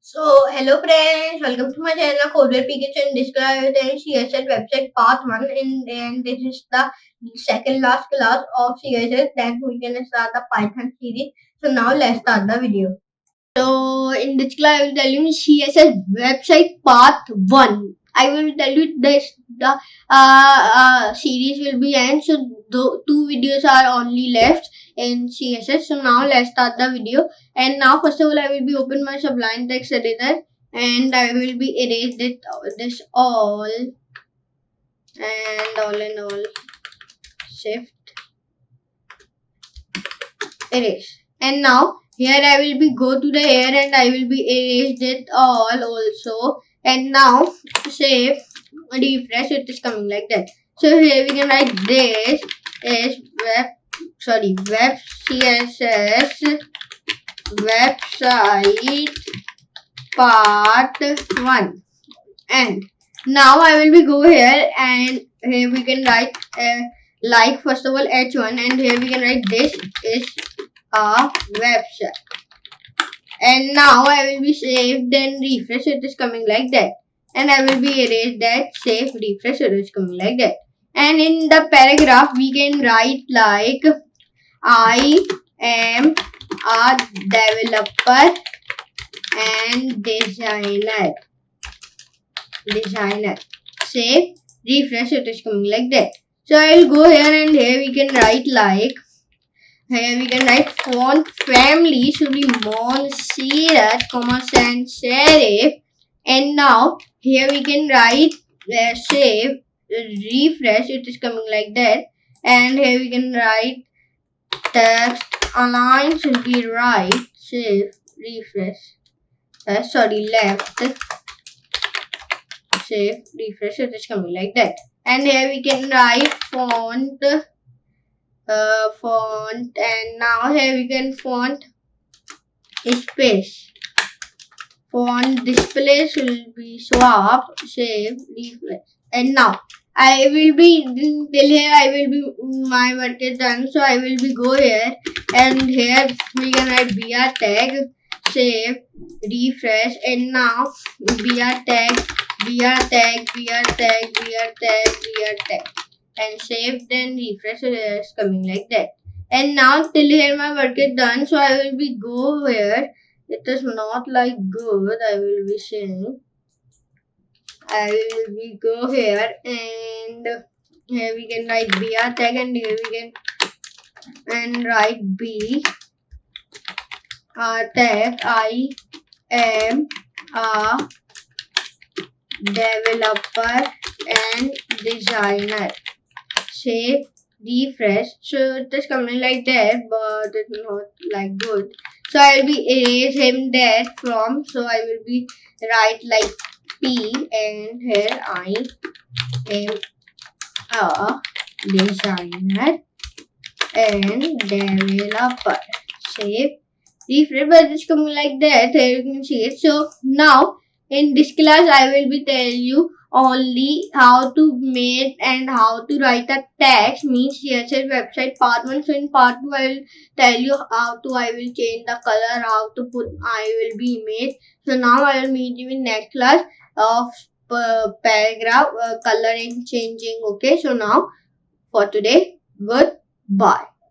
So, hello friends, welcome to my channel Coder PKC and describe the CSS website part 1 and this is the second last class of CSS. Then we can start the Python series. So now let's start the video. So in this class I will tell you CSS website part 1. I will tell you this the series will be end. So the two videos are only left in CSS. So now let's start the video. And now first of all I will be open my Sublime text editor and I will be erase this all and all in all shift erase. And now here I will be go to the here and I will be erased it all also. And now save, refresh, it is coming like that. So here we can write this is web CSS website part 1. And now I will be go here and here we can write like first of all h1 and here we can write this is a website. And now I will be save, then refresh, it is coming like that. And I will be erase that, save, refresh, it is coming like that. And in the paragraph we can write like I am a developer and designer. Save, refresh, it is coming like that. So I will go here and here we can write like here we can write font family should be Montserrat, sans serif. And now here we can write save, refresh, it is coming like that. And here we can write text align should be right, save, refresh, left, save, refresh, it is coming like that. And here we can write font and now here we can font space, font display should be swap, save, refresh. And now I will be till here I will be my work is done, so I will be go here and here we can write br tag, save, refresh. And now br tag and save, then refresh, it is coming like that. And now till here my work is done, so I will be go here. It is not like good, I will be saying I will be go here and here we can write br tag and here we can and write b tag I am a developer and designer, save, refresh. So it is coming like that, but it's not like good. So I will be erase him there from. So I will be write like P and here I am a designer and developer, save, refresh. But it's coming like that. Here you can see it. So now in this class I will be tell you only how to make and how to write a text, means CSS website part 1. So in part 2 I will tell you how to I will change the color, how to put I will be image. So now I will meet you in next class of paragraph coloring changing. Okay, so now for today, goodbye.